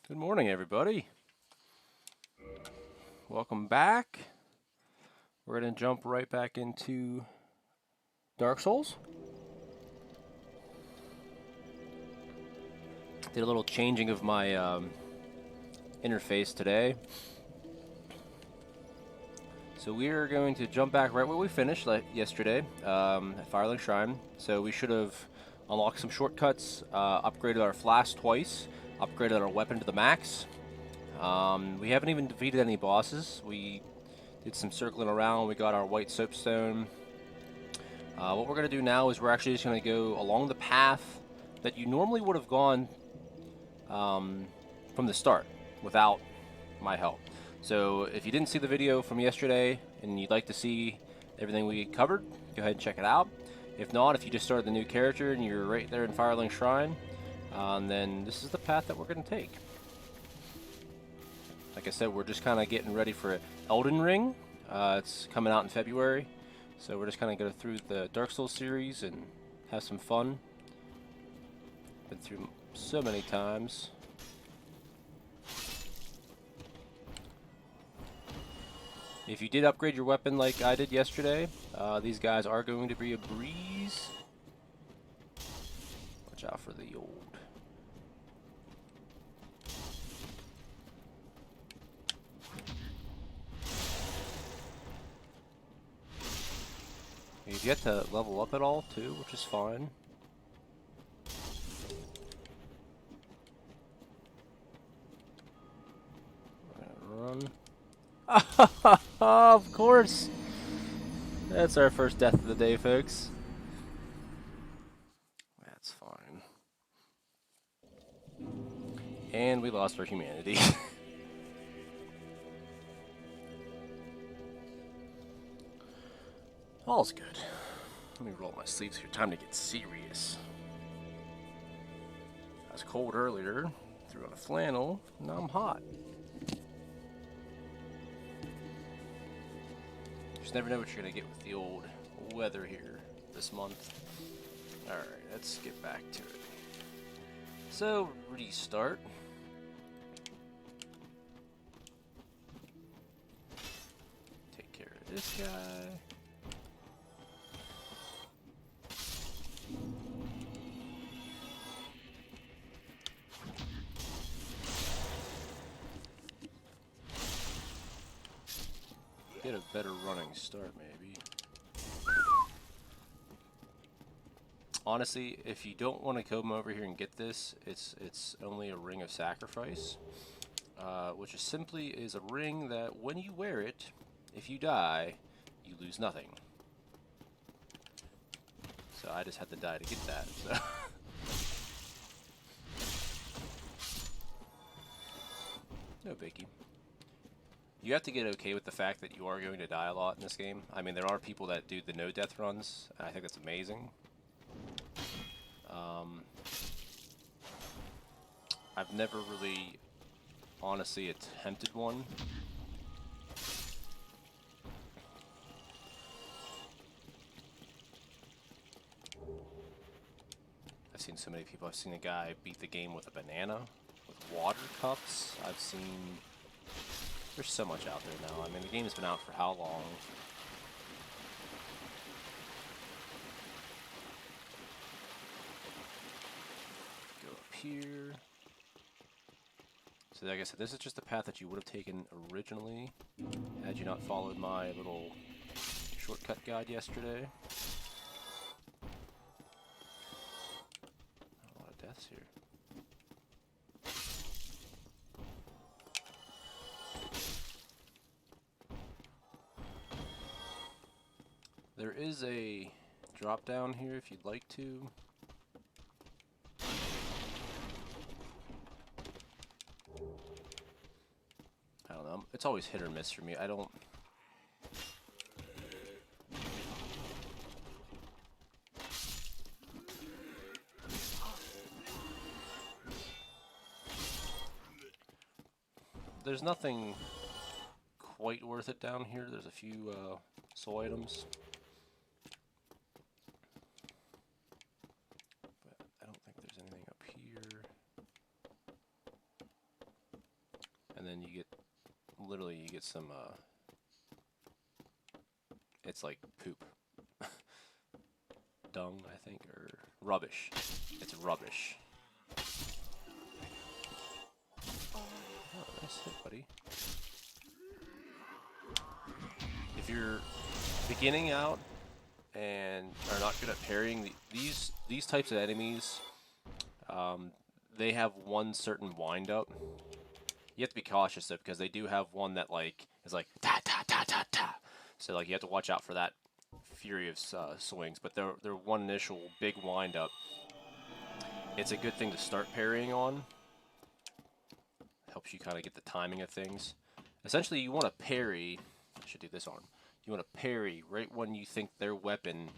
Good morning, everybody. Welcome back. We're going to jump right back into Dark Souls. Did a little changing of my interface today. So we are going to jump back right where we finished yesterday at Firelink Shrine. So we should have unlocked some shortcuts, upgraded our flask twice, upgraded our weapon to the max. We haven't even defeated any bosses. We did some circling around. We got our white soapstone. What we're going to do now is we're actually just going to go along the path that you normally would have gone from the start without my help. So if you didn't see the video from yesterday and you'd like to see everything we covered, go ahead and check it out. If not, if you just started the new character and you're right there in Firelink Shrine, then this is the path that we're going to take. Like I said, we're just kind of getting ready for Elden Ring. It's coming out in February. So we're just kind of go through the Dark Souls series and have some fun. Been through so many times. If you did upgrade your weapon like I did yesterday, these guys are going to be a breeze. Watch out for the old. You've yet to level up at all too, which is fine. Run. Of course! That's our first death of the day, folks. That's fine. And we lost our humanity. All's good. Let me roll my sleeves here. Time to get serious. I was cold earlier, threw on a flannel, now I'm hot. Just never know what you're going to get with the old weather here this month. Alright, let's get back to it. So, restart. Take care of this guy. Get a better running start, maybe. Honestly, if you don't want to come over here and get this, it's only a ring of sacrifice, which is simply a ring that when you wear it, if you die, you lose nothing. So I just had to die to get that. So. No biggie. You have to get okay with the fact that you are going to die a lot in this game. I mean, there are people that do the no-death runs, and I think that's amazing. I've never really, honestly, attempted one. I've seen so many people. I've seen a guy beat the game with a banana, with water cups. I've seen... There's so much out there now. I mean, the game's been out for how long? Go up here. So like I said, this is just the path that you would have taken originally had you not followed my little shortcut guide yesterday. A lot of deaths here. There is a drop down here if you'd like to. I don't know. It's always hit or miss for me. I don't... There's nothing quite worth it down here. There's a few soul items. But I don't think there's anything up here. then you get, literally you get some, it's like poop. Dung, I think, or rubbish. It's rubbish. Oh, nice hit, buddy. If you're beginning out and are not good at parrying, these types of enemies, they have one certain wind-up. You have to be cautious though, because they do have one that like is like ta ta ta ta ta. So like you have to watch out for that fury of swings. But they're one initial big wind-up. It's a good thing to start parrying on. Helps you kind of get the timing of things. Essentially, you want to parry. I should do this arm. You want to parry right when you think their weapon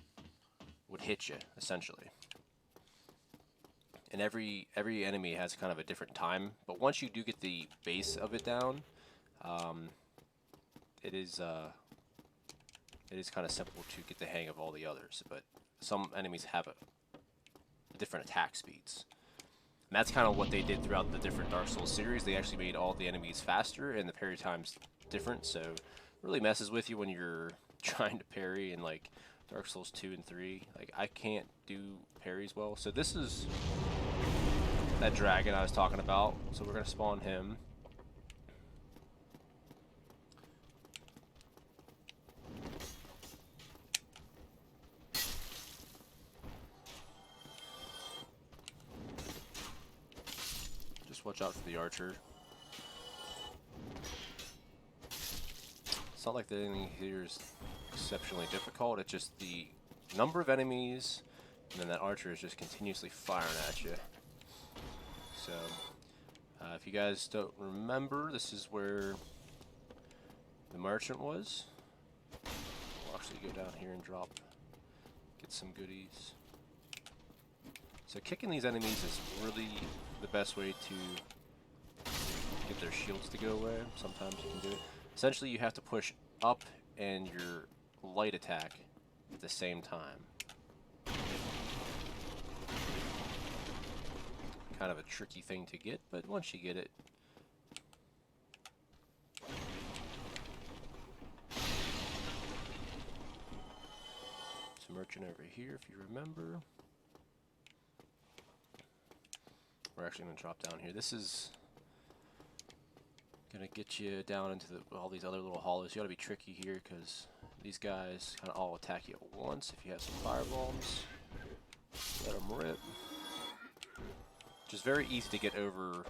would hit you, essentially. And every enemy has kind of a different time, but once you do get the base of it down, it is kind of simple to get the hang of all the others. But some enemies have different attack speeds, and that's kind of what they did throughout the different Dark Souls series. They actually made all the enemies faster, and the parry times different, so it really messes with you when you're trying to parry in like Dark Souls 2 and 3. Like, I can't do parries well. So this is that dragon I was talking about. So we're going to spawn him. Just watch out for the archer. It's not like the enemy here is exceptionally difficult. It's just the number of enemies, and then that archer is just continuously firing at you. So, if you guys don't remember, this is where the merchant was. We'll actually go down here and get some goodies. So kicking these enemies is really the best way to get their shields to go away. Sometimes you can do it. Essentially, you have to push up and your light attack at the same time. Kind of a tricky thing to get, but once you get it, there's a merchant over here, if you remember. We're actually going to drop down here. This is going to get you down into all these other little hollows. You got to be tricky here because these guys kind of all attack you at once. If you have some fire bombs, let them rip. Which is very easy to get over.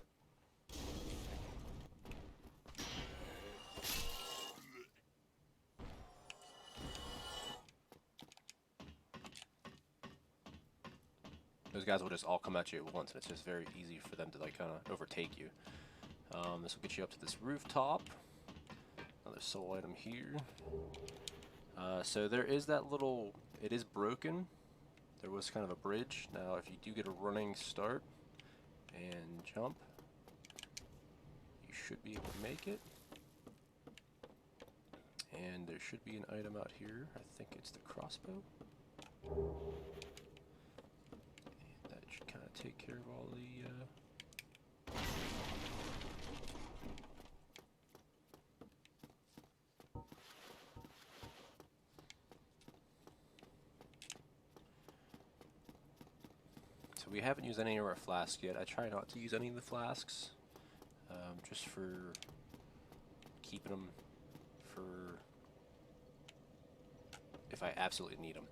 Those guys will just all come at you at once, and it's just very easy for them to like kind of overtake you. This will get you up to this rooftop. Another soul item here. So there is that little. It is broken. There was kind of a bridge. Now, if you do get a running start and jump, you should be able to make it. And there should be an item out here. I think it's the crossbow. And that should kind of take care of all the So we haven't used any of our flasks yet. I try not to use any of the flasks, just for keeping them for if I absolutely need them.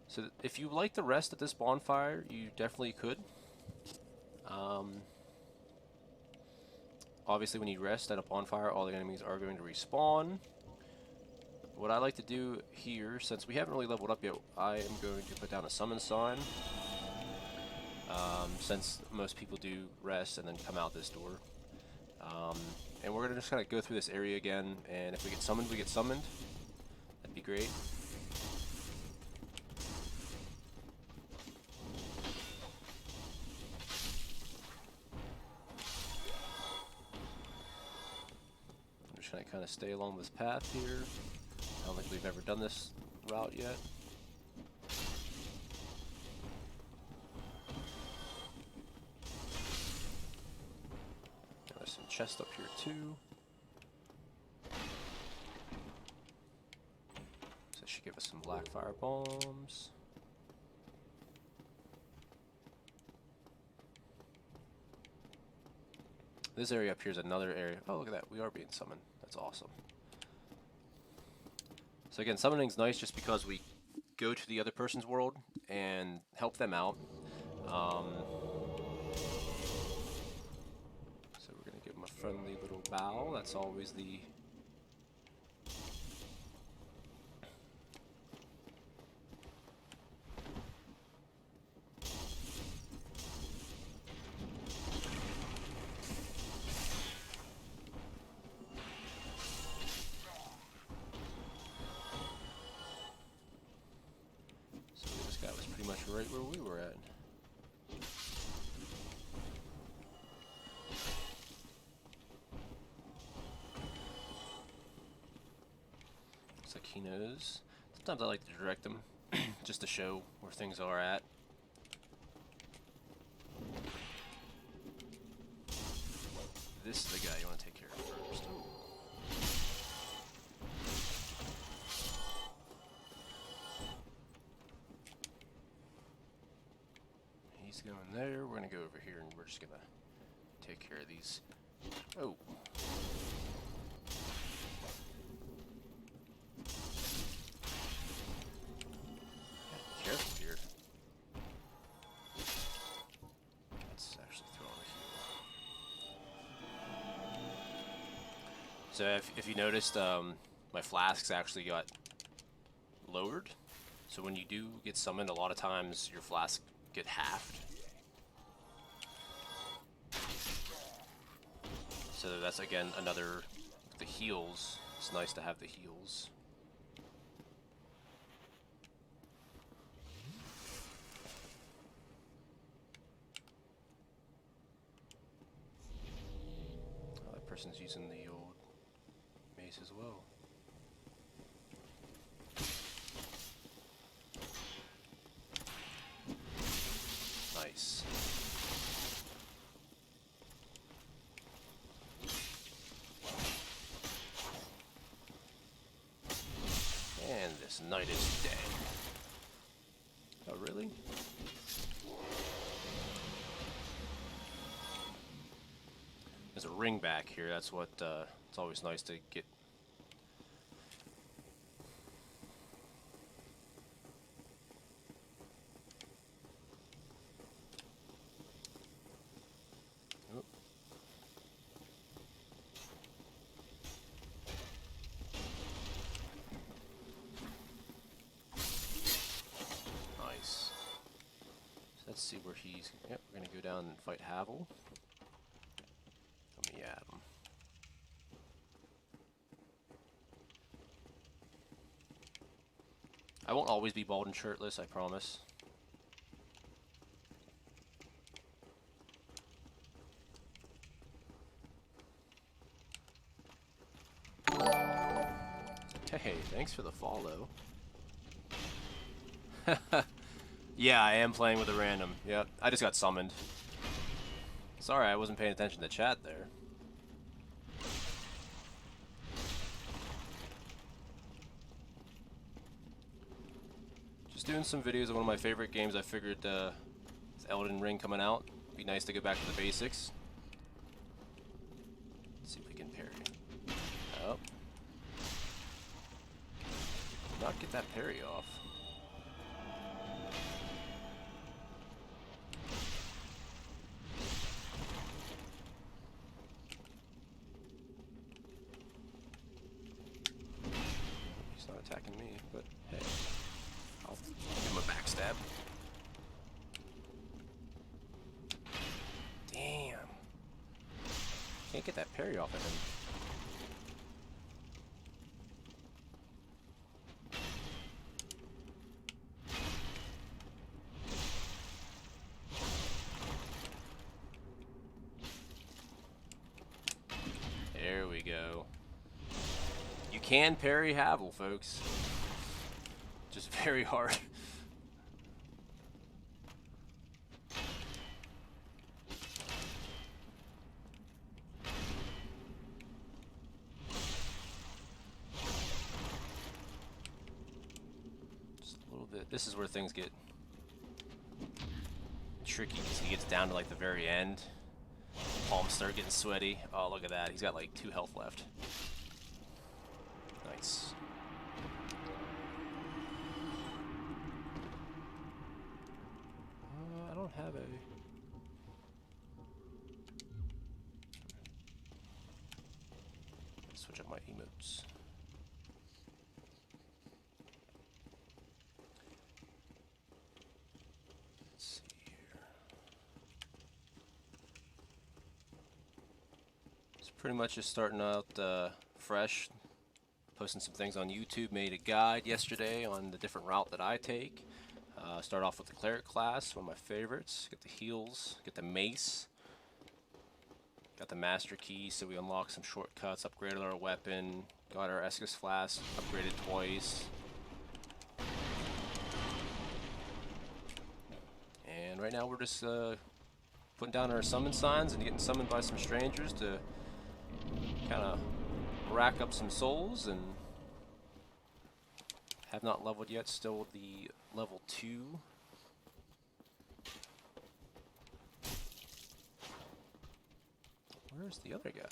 So if you like the rest at this bonfire, you definitely could. Obviously, when you rest at a bonfire, all the enemies are going to respawn. What I like to do here, since we haven't really leveled up yet, I am going to put down a summon sign. Since most people do rest and then come out this door. And we're going to just kind of go through this area again, and if we get summoned, we get summoned. That'd be great. I'm just going to kind of stay along this path here. I don't think we've ever done this route yet. chest up here too. So that should give us some black fire bombs. This area up here is another area. Oh, look at that. We are being summoned. That's awesome. So again, summoning's nice just because we go to the other person's world and help them out. So we're going to give them a friendly little bow. That's always the... So this guy was pretty much right where we were at. Looks like he knows. Sometimes I like to direct him just to show where things are at. This is the guy you want to take care of first. Ooh. He's going there. We're going to go over here and we're just going to take care of these. Oh. Careful here. Let's actually throw on a heal. So if you noticed, my flasks actually got lowered. So when you do get summoned, a lot of times your flasks get halved. So that's again another, the heals. It's nice to have the heals. Oh, that person's using the old mace as well. Nice. And this knight is dead. Oh, really? There's a ring back here. That's what, it's always nice to get. Oop. Nice. So let's see where he's. Yep, we're gonna go down and fight Havel. Let me add him. I won't always be bald and shirtless, I promise. Hey, thanks for the follow. Yeah, I am playing with a random. Yep, I just got summoned. Sorry, I wasn't paying attention to chat there. Just doing some videos of one of my favorite games. I figured it's Elden Ring coming out. Be nice to go back to the basics. Let's see if we can parry. Oh. Did not get that parry off. He's not attacking me, but hey. I'll give him a backstab. Damn. Can't get that parry off of him. There we go. You can parry Havel, folks. Just very hard. this is where things get tricky because he gets down to like the very end. Palms start getting sweaty. Oh, look at that. He's got like 2 health left. Nice. I don't have a... Switch up my emotes. Let's see here. It's pretty much just starting out fresh. Posting some things on YouTube. Made a guide yesterday on the different route that I take. Start off with the cleric class, one of my favorites. Get the heals, get the mace. Got the master key, so we unlock some shortcuts, upgraded our weapon, got our Estus flask, upgraded twice. And right now we're just putting down our summon signs and getting summoned by some strangers to kind of rack up some souls, and have not leveled yet, still the level 2. Where's the other guy?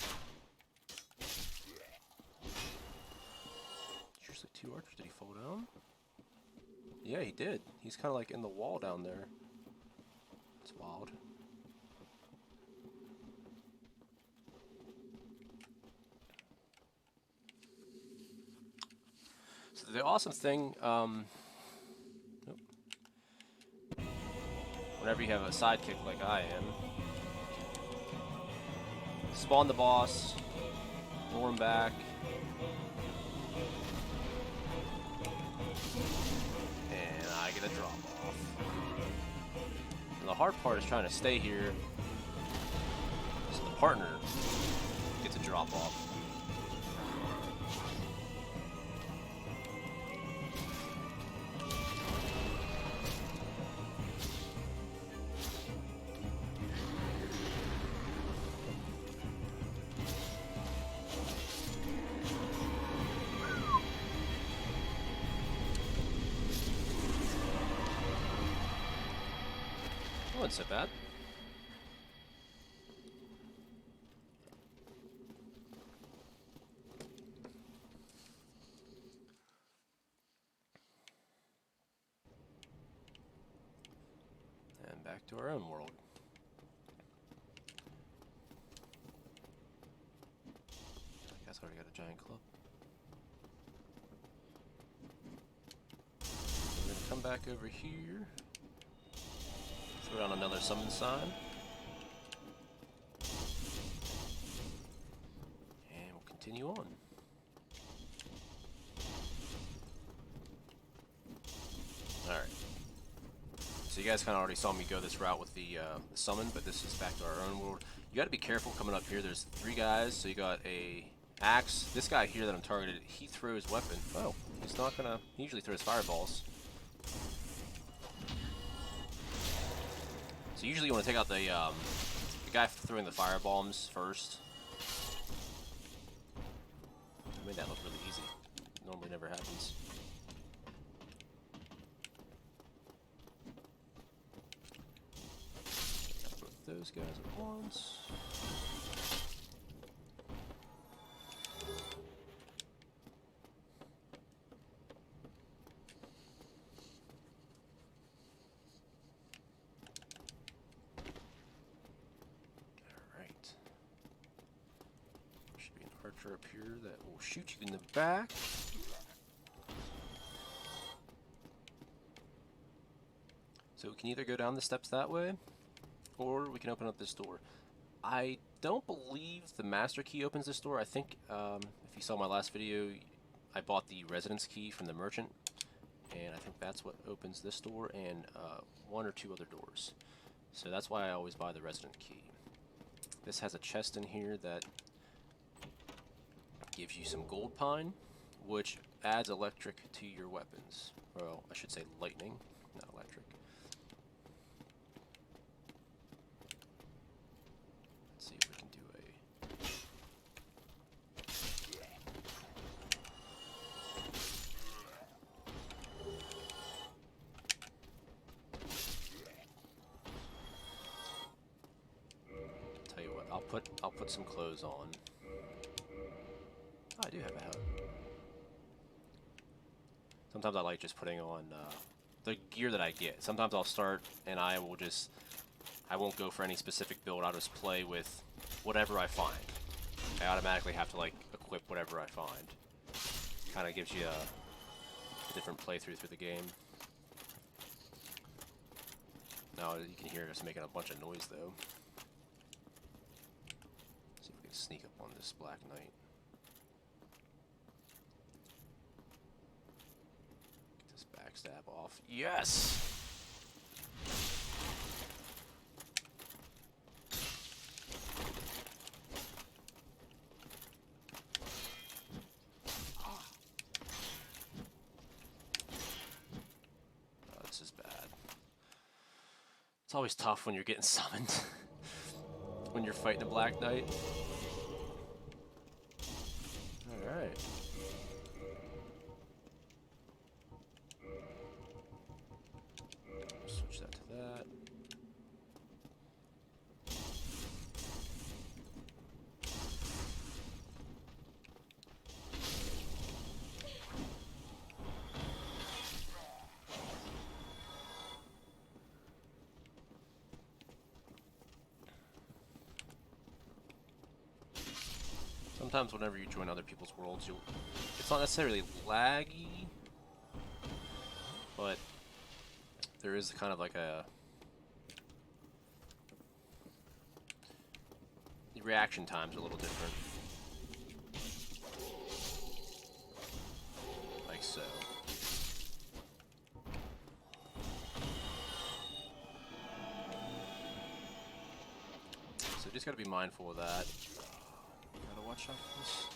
Seriously, 2 archers. Did he fall down? Yeah, he did. He's kind of like in the wall down there. It's wild. So the awesome thing, whenever you have a sidekick like I am, spawn the boss, lure him back, and I get a drop off. And the hard part is trying to stay here so the partner gets a drop off. That wasn't so bad. And back to our own world. I guess I already got a giant club. We're gonna come back over here. Throw down another summon sign. And we'll continue on. Alright. So you guys kind of already saw me go this route with the summon, but this is back to our own world. You got to be careful coming up here. There's 3 guys, so you got a axe. This guy here that I'm targeted, he throws weapon. Oh, he's not gonna. He usually throws fireballs. So usually you want to take out the guy throwing the fire bombs first. I made that look really easy. Normally never happens. Got both those guys at once. Archer up here that will shoot you in the back. So we can either go down the steps that way, or we can open up this door. I don't believe the master key opens this door. I think if you saw my last video, I bought the residence key from the merchant, and I think that's what opens this door and 1 or 2 other doors. So that's why I always buy the resident key. This has a chest in here that gives you some gold pine, which adds electric to your weapons. Well, I should say lightning, not electric. Let's see if we can do a... I'll put some clothes on. Oh, I do have a hat. Sometimes I like just putting on the gear that I get. Sometimes I'll start and I won't go for any specific build. I'll just play with whatever I find. I automatically have to like equip whatever I find. Kind of gives you a different playthrough through the game. Now you can hear us making a bunch of noise though. See if we can sneak up on this Black Knight. Get this backstab off. Yes! It's always tough when you're getting summoned. When you're fighting a Black Knight. Alright. Switch that to that. Sometimes whenever you join other people's worlds, it's not necessarily laggy, but there is kind of like the reaction times are a little different. Like so. So just gotta be mindful of that. Gotta watch out for this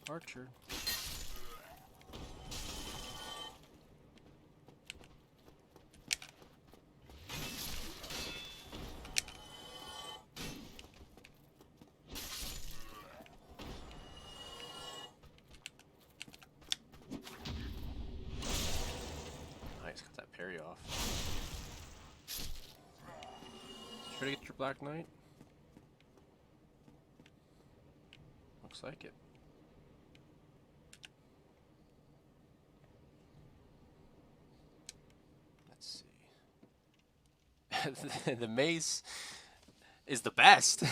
archer. Nice, got that parry off. Try to get your Black Knight. Looks like it. Let's see. The mace is the best.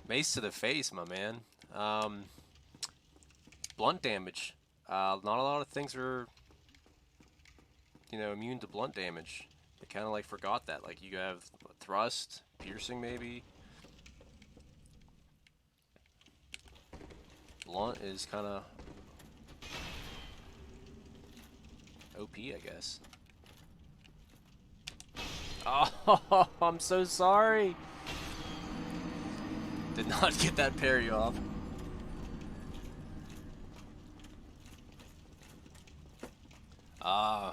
Mace to the face, my man. Blunt damage. Not a lot of things are, immune to blunt damage. I kind of like forgot that. Like you have thrust, piercing maybe. Blunt is kind of OP, I guess. Oh, I'm so sorry. Did not get that parry off.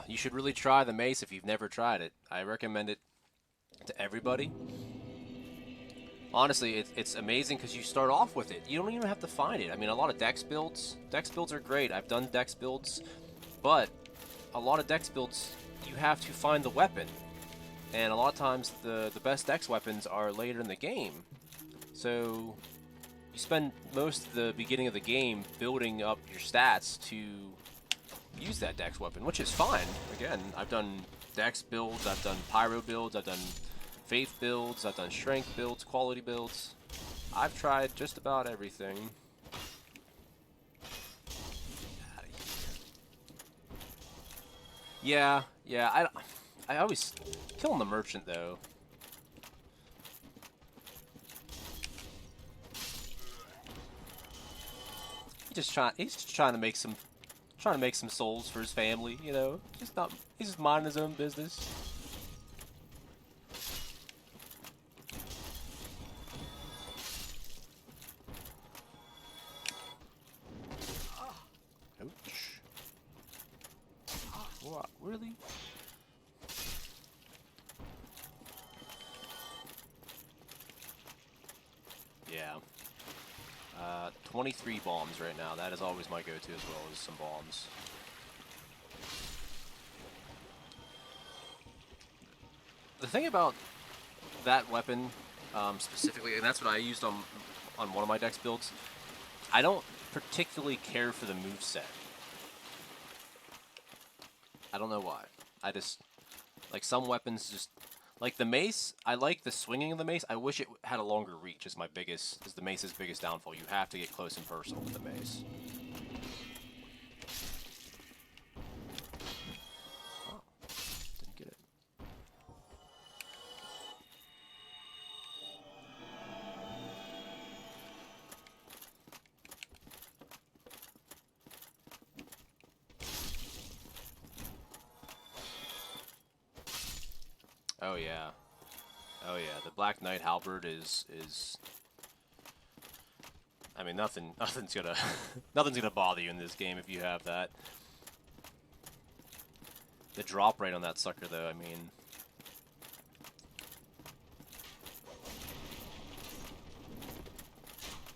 You should really try the mace if you've never tried it. I recommend it to everybody. Honestly, it's amazing because you start off with it. You don't even have to find it. I mean, a lot of dex builds are great. I've done dex builds, but a lot of dex builds, you have to find the weapon. And a lot of times, the best dex weapons are later in the game. So, you spend most of the beginning of the game building up your stats to use that dex weapon, which is fine. Again, I've done dex builds, I've done pyro builds, I've done faith builds, I've done strength builds, quality builds. I've tried just about everything. Yeah, I always killing the merchant though. He's just trying to make some souls for his family, he's just minding his own business. Ouch. What, really? Yeah. 23 bombs right now. That is always my go-to as well as some bombs. The thing about that weapon specifically, and that's what I used on one of my dex builds, I don't particularly care for the moveset. I don't know why. I just, like, some weapons just, like the mace, I like the swinging of the mace. I wish it had a longer reach is the mace's biggest downfall. You have to get close and personal with the mace. Oh, didn't get it. Oh yeah. Oh yeah, the Black Knight halberd is I mean nothing's gonna nothing's gonna bother you in this game if you have that. The drop rate on that sucker though, I mean,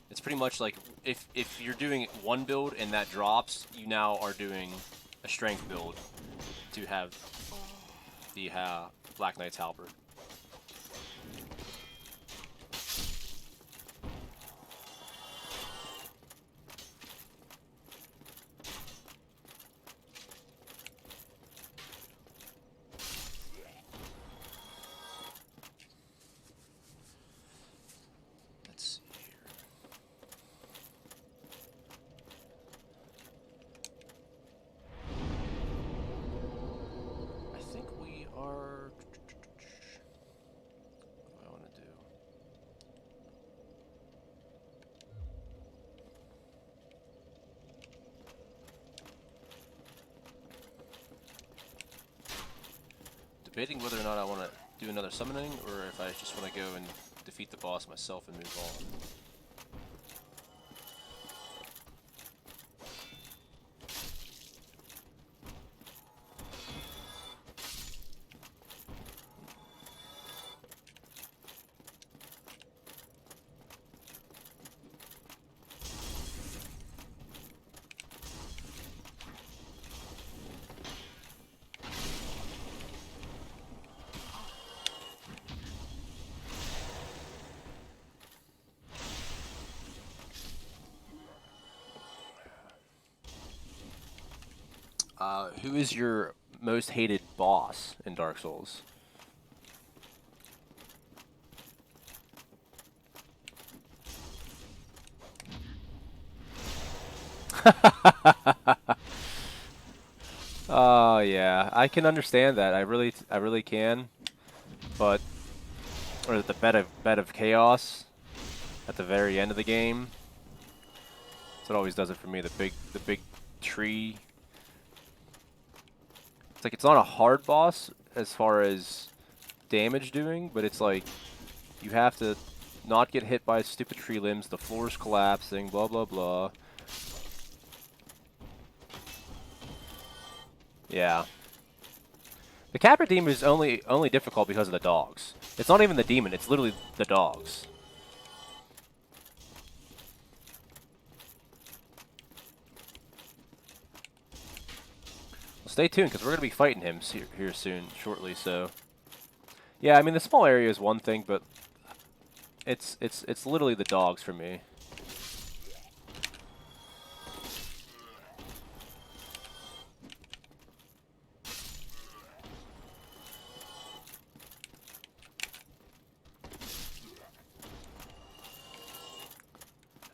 it's pretty much like if you're doing one build and that drops, you now are doing a strength build to have the Black Knight's halberd. Debating whether or not I want to do another summoning, or if I just want to go and defeat the boss myself and move on. Who is your most hated boss in Dark Souls? Oh yeah, I can understand that. I really can. But or the bed of chaos at the very end of the game. That's what always does it for me. The big tree. It's like it's not a hard boss as far as damage doing, but it's like you have to not get hit by stupid tree limbs, the floor's collapsing, blah blah blah. Yeah. The Capra Demon is only difficult because of the dogs. It's not even the demon, it's literally the dogs. Well, stay tuned, because we're going to be fighting him here soon, shortly, so... Yeah, I mean, the small area is one thing, but it's literally the dogs for me.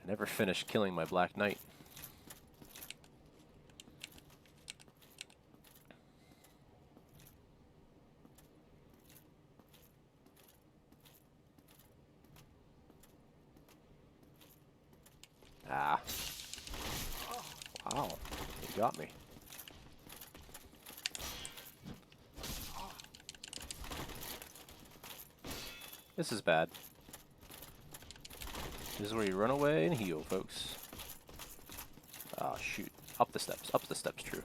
I never finished killing my Black Knight. Ah. Wow. You got me. This is bad. This is where you run away and heal, folks. Ah, shoot. Up the steps, true.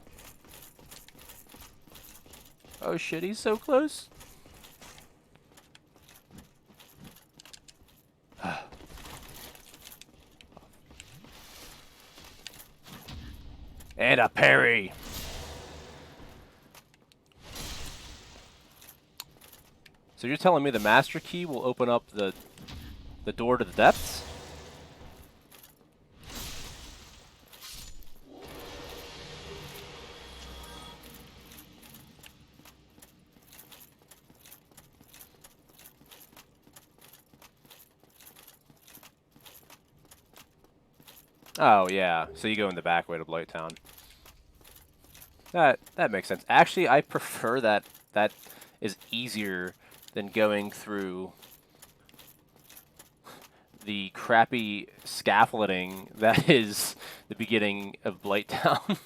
Oh shit, he's so close. And a parry. So you're telling me the master key will open up the door to the depths? Oh yeah, so you go in the back way to Blighttown. That makes sense. Actually, I prefer that. That is easier than going through the crappy scaffolding that is the beginning of Blighttown.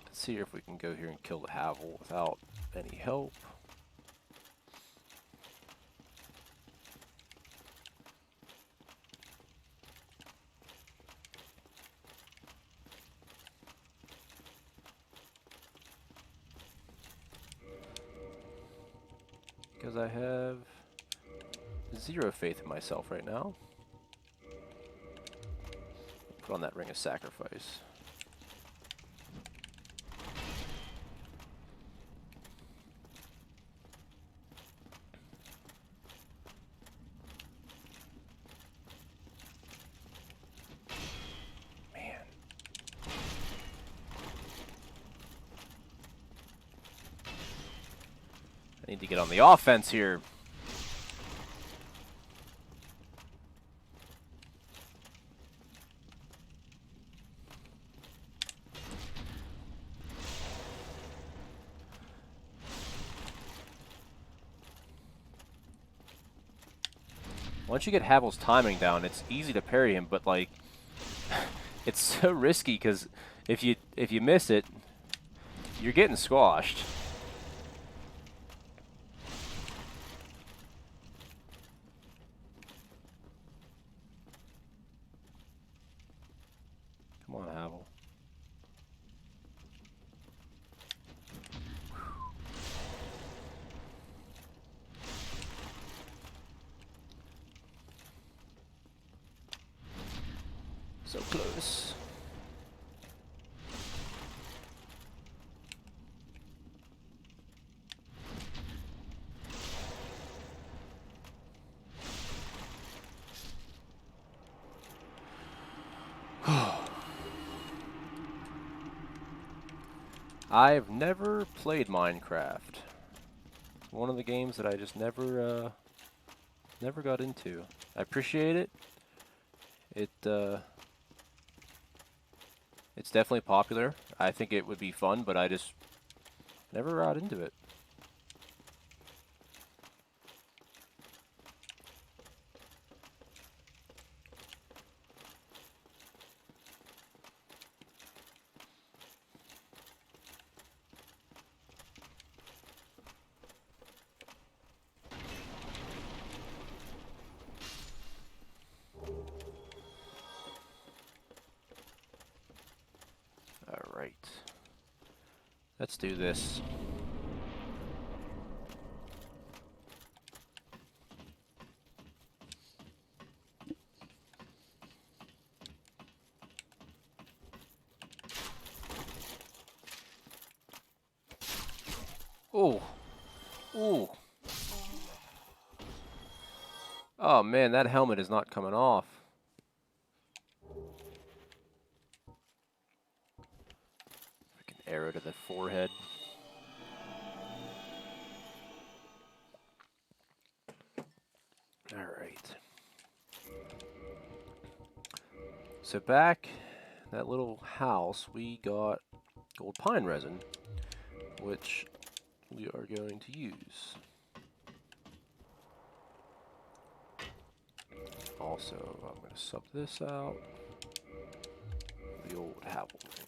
Let's see if we can go here and kill the Havel without any help. Because I have zero faith in myself right now. Put on that Ring of Sacrifice. Man. I need to get on the offense here. Once you get Havel's timing down, it's easy to parry him, but like, it's so risky because if you miss it, you're getting squashed. Come on, Havel. So close. I've never played Minecraft. One of the games that I just never got into. I appreciate it. It's definitely popular. I think it would be fun, but I just never got into it. Alright. Let's do this. Ooh. Ooh. Oh man, that helmet is not coming off. Freaking arrow to the forehead. Alright. So back in that little house, we got gold pine resin, which we are going to use. Also, I'm going to sub this out. The old Havel ring.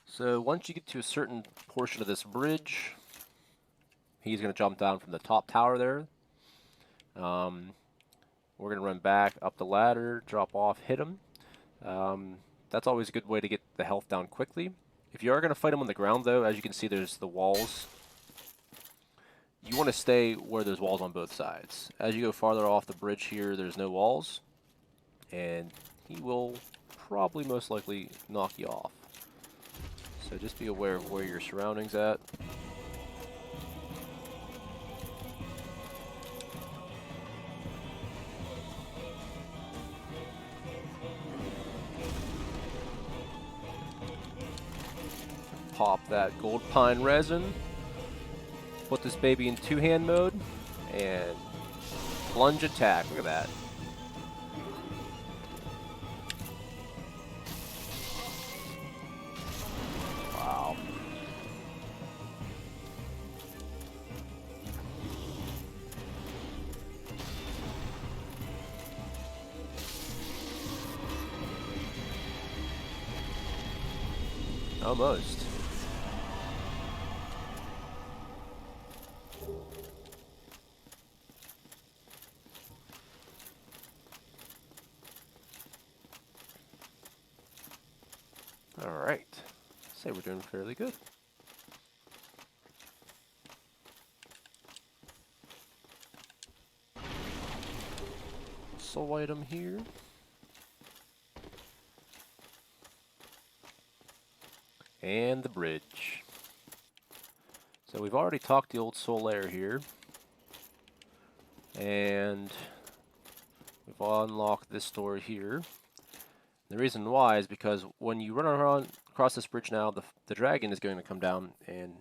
So once you get to a certain portion of this bridge, he's going to jump down from the top tower there. We're going to run back up the ladder, drop off, hit him. That's always a good way to get the health down quickly. If you are going to fight him on the ground, though, as you can see, there's the walls. you want to stay where there's walls on both sides. As you go farther off the bridge here, there's no walls, and he will probably most likely knock you off. So just be aware of where your surroundings at. Pop that gold pine resin. Put this baby in two-hand mode and plunge attack. Look at that. Wow. Almost. All right. Say we're doing fairly good. Soul item here. And the bridge. So we've already talked the old soul lair here. And we've unlocked this door here. The reason why is because when you run around across this bridge now, the dragon is going to come down and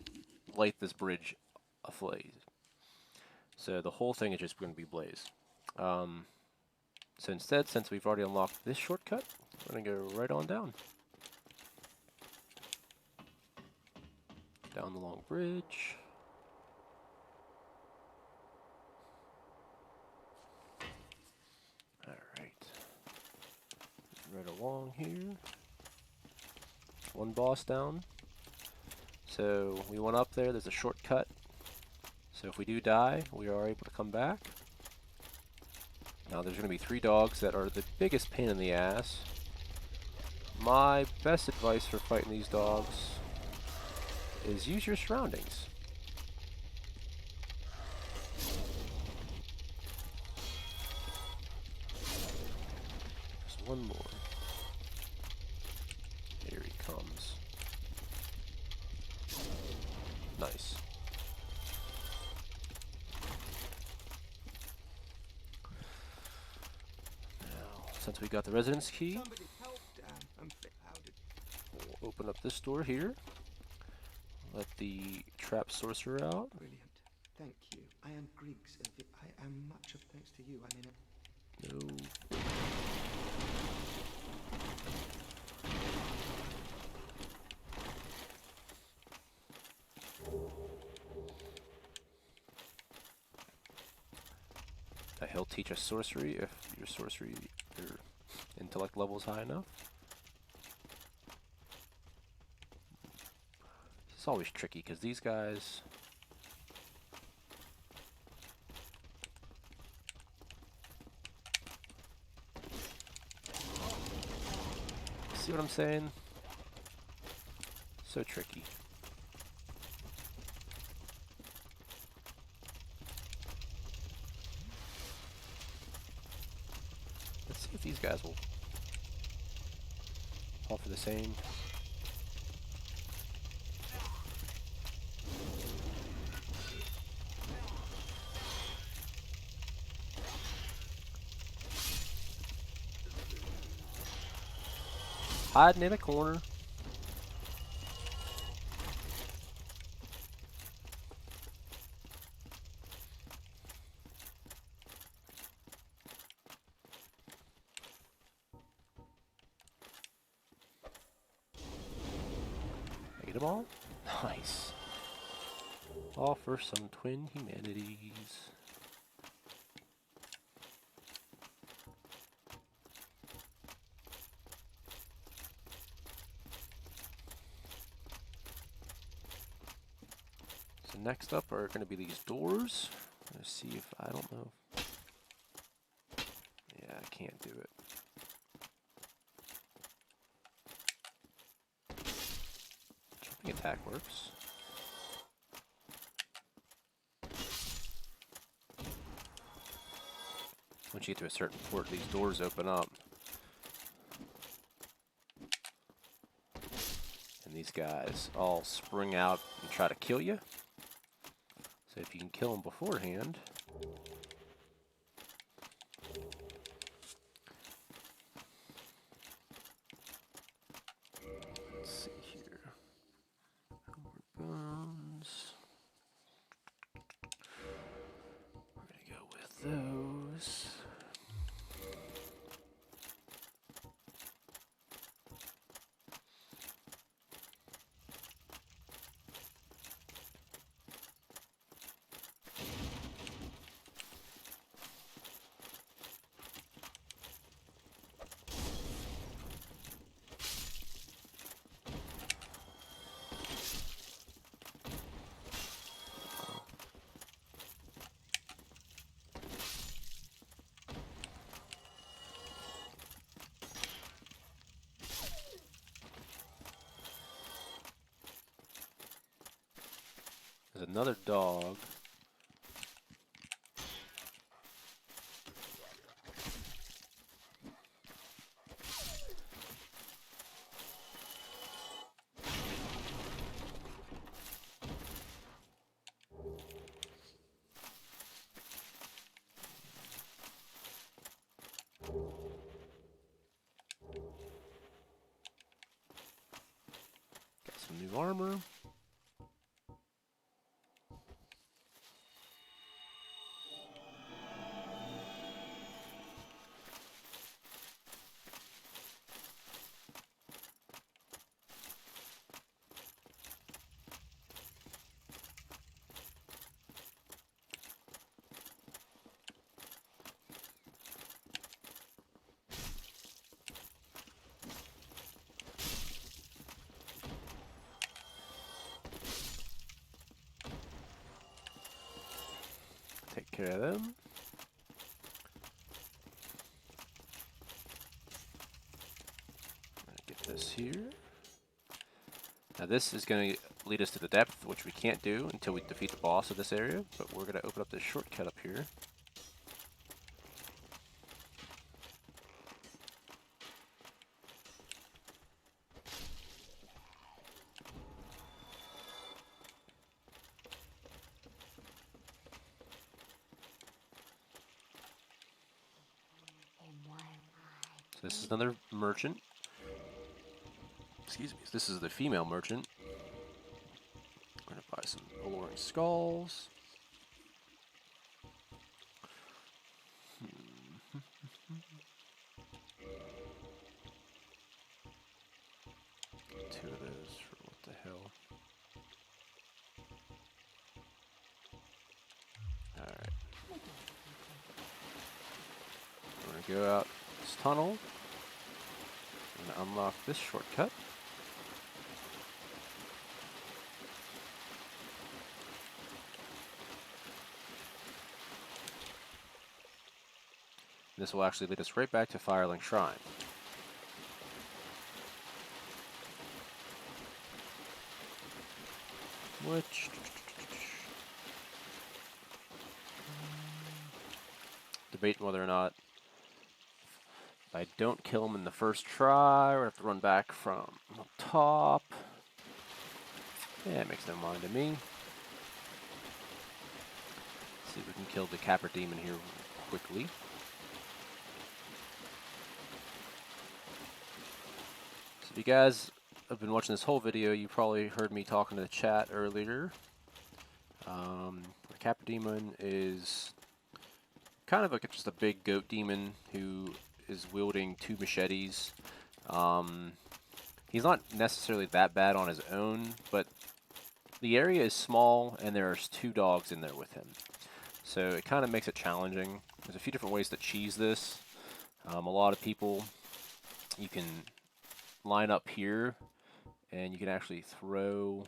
light this bridge aflaze. So the whole thing is just going to be blaze. So instead, since we've already unlocked this shortcut, we're going to go right on down. Down the long bridge. Alright. Right along here. One boss down. So we went up there, there's a shortcut. So if we do die, we are able to come back. Now there's going to be 3 dogs that are the biggest pain in the ass. My best advice for fighting these dogs is use your surroundings. There's one more. Here he comes. Nice. Now, since we got the residence key, we'll open up this door here. Let the trap sorcerer out. Brilliant. Thank you. I am Greeks. I am much of thanks to you. I mean it. No. He'll teach us sorcery if your intellect level is high enough. It's always tricky because these guys. See what I'm saying? So tricky. Let's see if these guys will offer the same. Hiding in a corner. Get them all? Nice. All for some twin humanities. So next up are going to be these doors. Let's see if I don't know. Yeah, I can't do it. Jumping attack works. Once you get to a certain port, these doors open up. And these guys all spring out and try to kill you. So if you can kill them beforehand... Let's see here. Bones. We're going to go with those. There's another dog. Got some new armor. Take care of them. Get this here. Now this is going to lead us to the depth, which we can't do until we defeat the boss of this area, but we're going to open up this shortcut up here. So this is another merchant. Excuse me, this is the female merchant. I'm going to buy some alluring skulls. Two of those for what the hell. Alright. We're going to go out this tunnel and unlock this shortcut. This will actually lead us right back to Firelink Shrine. Which... debating whether or not if I don't kill him in the first try, or have to run back from up top. Yeah, it makes no mind to me. Let's see if we can kill the Capra Demon here quickly. So if you guys have been watching this whole video, you probably heard me talking to the chat earlier. The Capra Demon is kind of like just a big goat demon who is wielding two machetes. He's not necessarily that bad on his own, but the area is small and there's two dogs in there with him. So it kind of makes it challenging. There's a few different ways to cheese this. A lot of people, you can line up here and you can actually throw...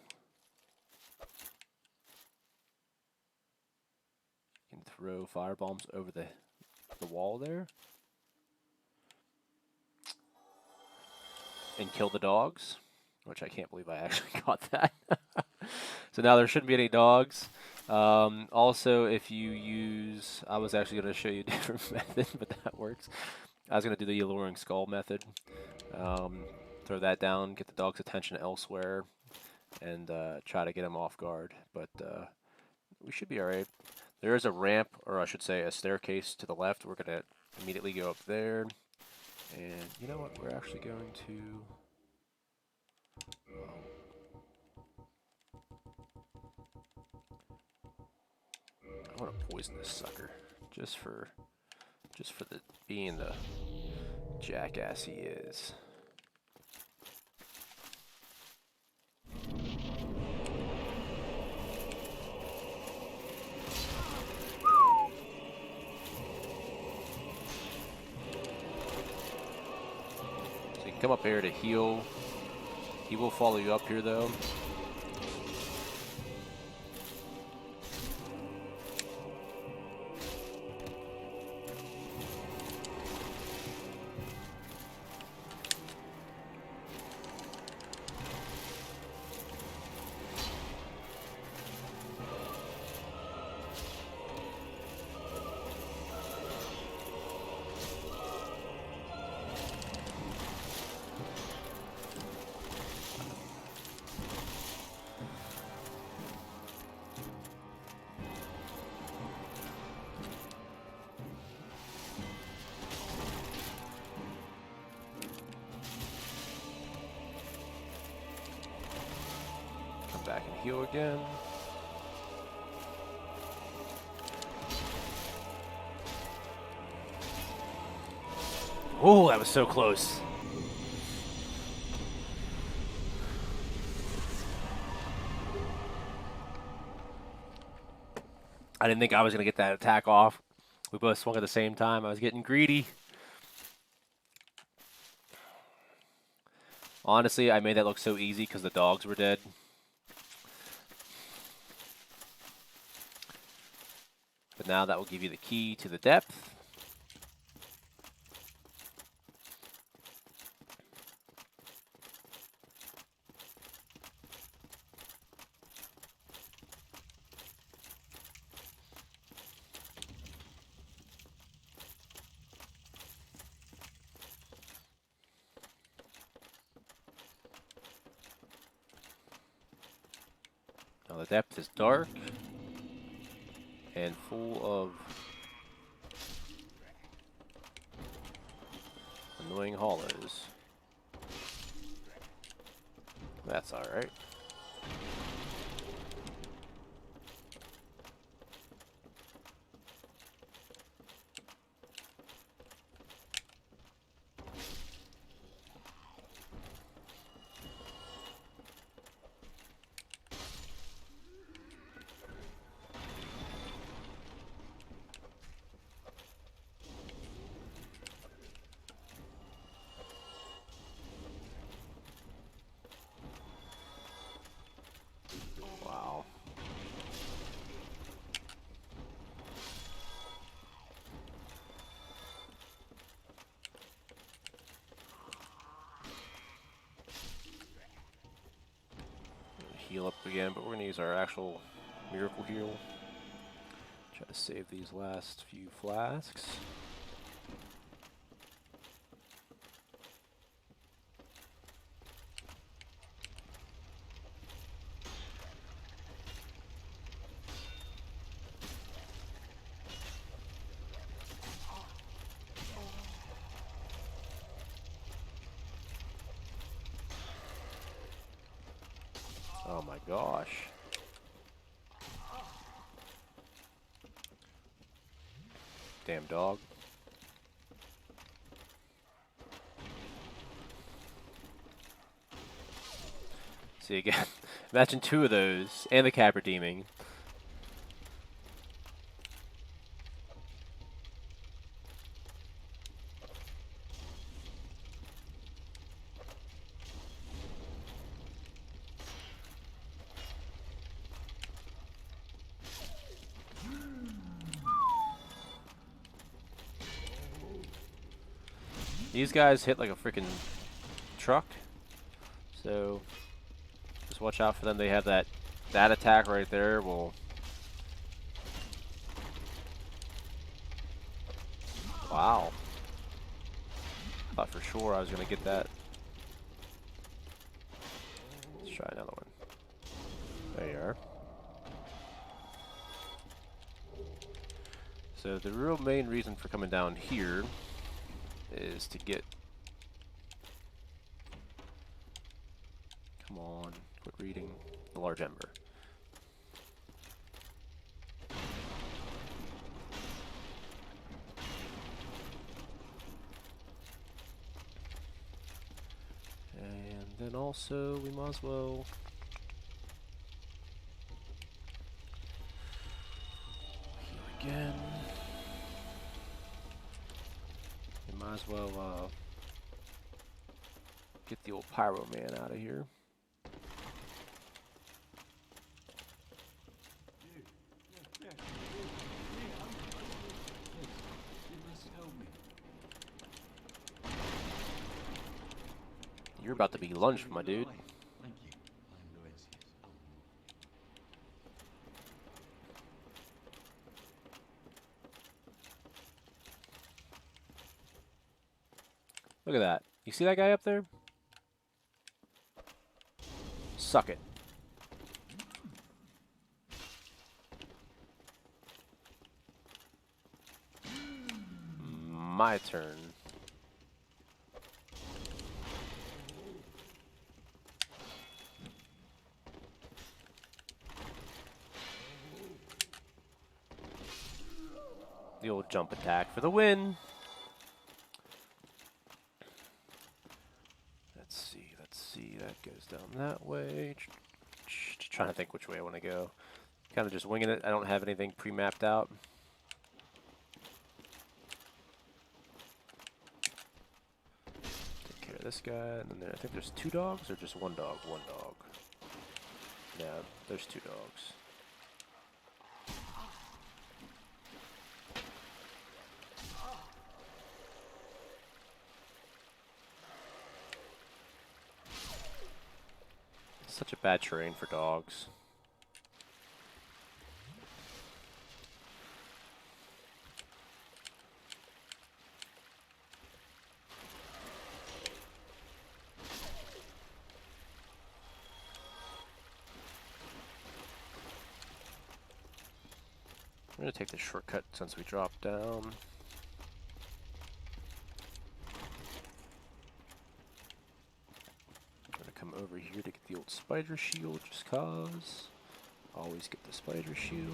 You can throw firebombs over the wall there. And kill the dogs, which I can't believe I actually got that. So now there shouldn't be any dogs. Also, if you use, I was actually going to show you a different method, but that works. I was going to do the alluring skull method. Um, Throw that down, get the dog's attention elsewhere, and try to get him off guard. But we should be all right. There is a ramp, or I should say a staircase to the left. We're going to immediately go up there. And you know what? We're actually going to... I want to poison this sucker, just for the being the jackass he is. So you can come up here to heal. He will follow you up here though. Back and heal again. Oh, that was so close. I didn't think I was going to get that attack off. We both swung at the same time. I was getting greedy. Honestly, I made that look so easy because the dogs were dead. But now that will give you the key to the depth. Now the depth is dark and full of annoying hollows. That's alright. Wow. Heal up again, but we're going to use our actual miracle heal. Try to save these last few flasks. Oh my gosh. Damn dog. See again. Imagine two of those and the Capra Demon. These guys hit like a freaking truck, so just watch out for them. They have that attack right there will Wow. Thought for sure I was going to get that. Let's try another one. There you are. So the real main reason for coming down here is to get... Come on, quit reading. The large ember. And then also, we might as well... heal again. We might as well get the old Pyro Man out of here. You're about to be lunch, my dude. Thank you. I'm Laurentius. Look at that. You see that guy up there? Suck it. My turn. The old jump attack for the win. Let's see. That goes down that way. Just trying to think which way I want to go. Kind of just winging it. I don't have anything pre-mapped out. Take care of this guy, and then I think there's 2 dogs, or just 1 dog? 1 dog. Yeah, there's 2 dogs. Such a bad terrain for dogs. I'm going to take the shortcut since we dropped down. I'm going to come over here to get the old spider shield, just cause. Always get the spider shield.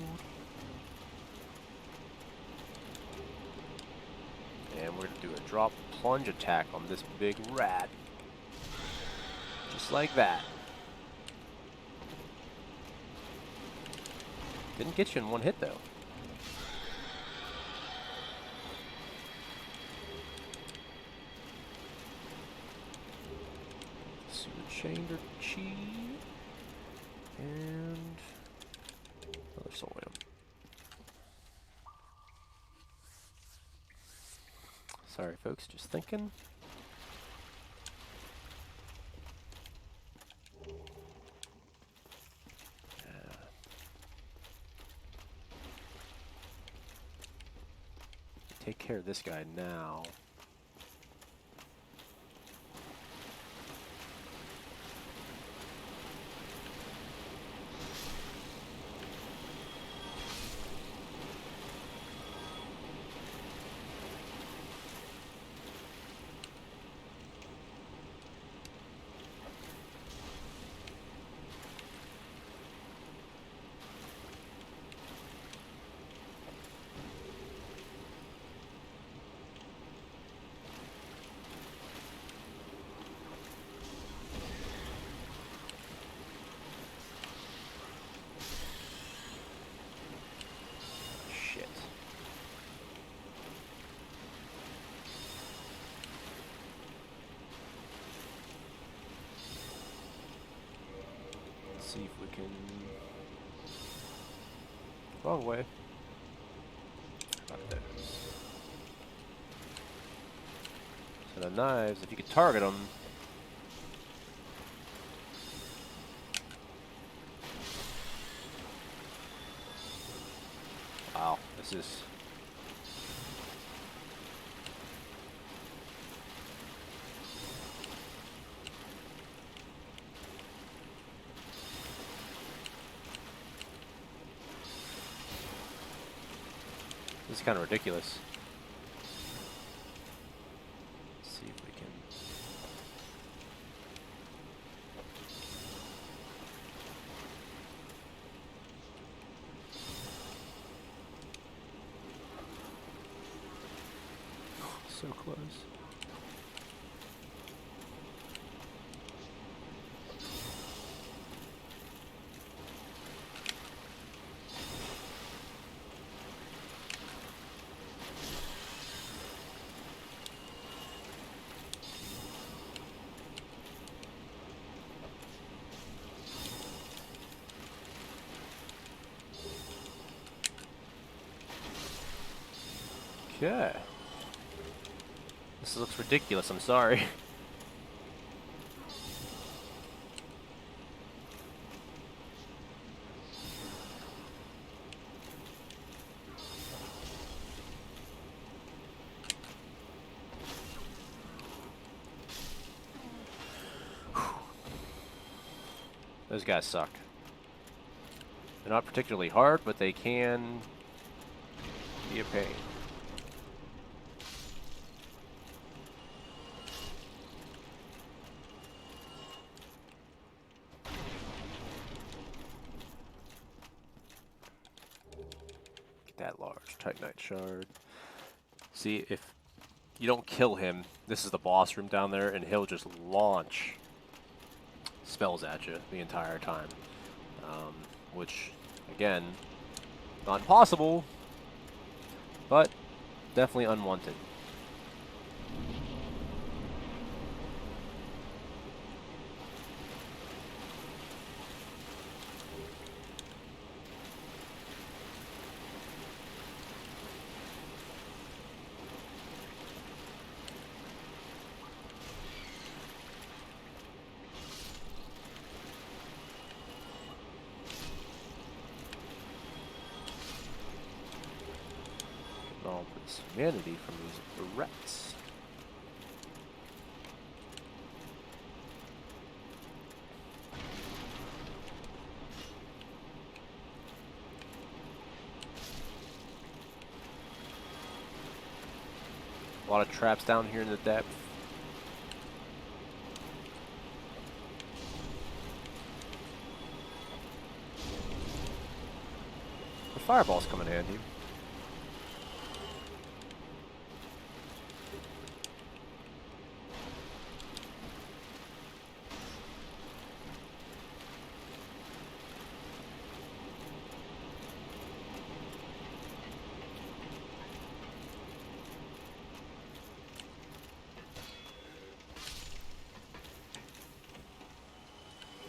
And we're going to do a drop plunge attack on this big rat. Just like that. Didn't get you in 1 hit though. Chamber Chi and another soul item. Sorry, folks, just thinking. Take care of this guy now. See if we can... Wrong way. Not those. So the knives, if you could target them... Wow, this is... This is kind of ridiculous. Let's see if we can. So close. Okay. This looks ridiculous, I'm sorry. Those guys suck. They're not particularly hard, but they can be a pain. Get that large Titanite shard. See, if you don't kill him, this is the boss room down there, and he'll just launch spells at you the entire time. Which, again, not impossible, but definitely unwanted. All this humanity from these threats. A lot of traps down here in the depth. The fireballs come in handy.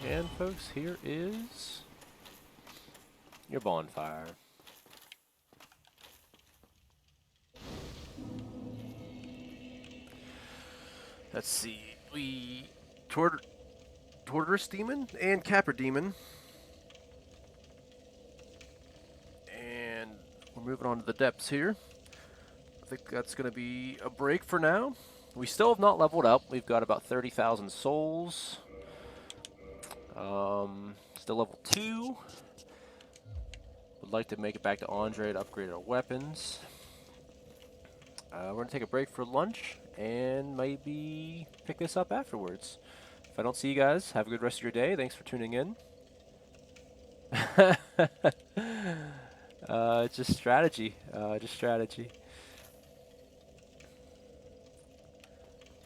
And folks, here is your bonfire. Let's see, we Tortoise Demon and Capra Demon. And we're moving on to the depths here. I think that's going to be a break for now. We still have not leveled up. We've got about 30,000 souls. Still level 2. Would like to make it back to Andre to upgrade our weapons. We're going to take a break for lunch and maybe pick this up afterwards. If I don't see you guys, have a good rest of your day. Thanks for tuning in. Just strategy. Just strategy.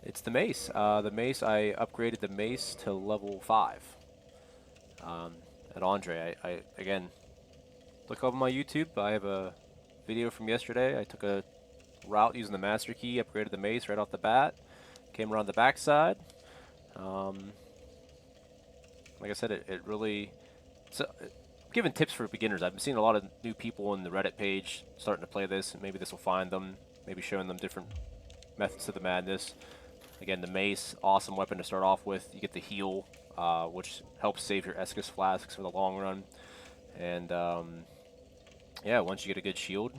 It's the mace. The mace, I upgraded the mace to level 5. At Andre, I again, look over my YouTube. I have a video from yesterday. I took a route using the master key, upgraded the mace right off the bat, came around the backside. Like I said, it really, giving tips for beginners. I've been seeing a lot of new people on the Reddit page starting to play this, and maybe this will find them, maybe showing them different methods to the madness. Again, the mace, awesome weapon to start off with. You get the heal, which helps save your Escus flasks for the long run. And yeah, once you get a good shield,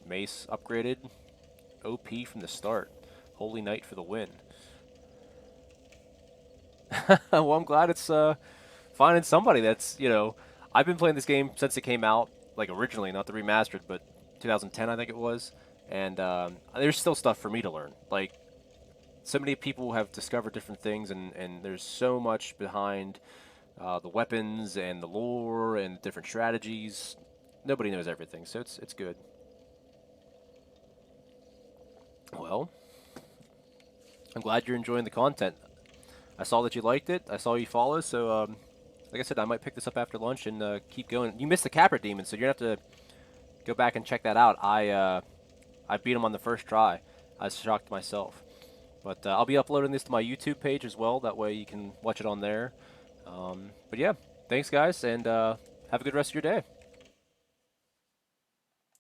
mace upgraded, OP from the start. Holy Knight for the win. Well, I'm glad it's finding somebody that's, you know, I've been playing this game since it came out, like originally, not the remastered, but 2010, I think it was. And there's still stuff for me to learn. Like, so many people have discovered different things, and there's so much behind the weapons and the lore and different strategies. Nobody knows everything, so it's good. Well, I'm glad you're enjoying the content. I saw that you liked it. I saw you follow, so like I said, I might pick this up after lunch and keep going. You missed the Capra Demon, so you're gonna have to go back and check that out. I beat him on the first try. I was shocked myself. But I'll be uploading this to my YouTube page as well. That way you can watch it on there. But yeah, thanks guys, and have a good rest of your day.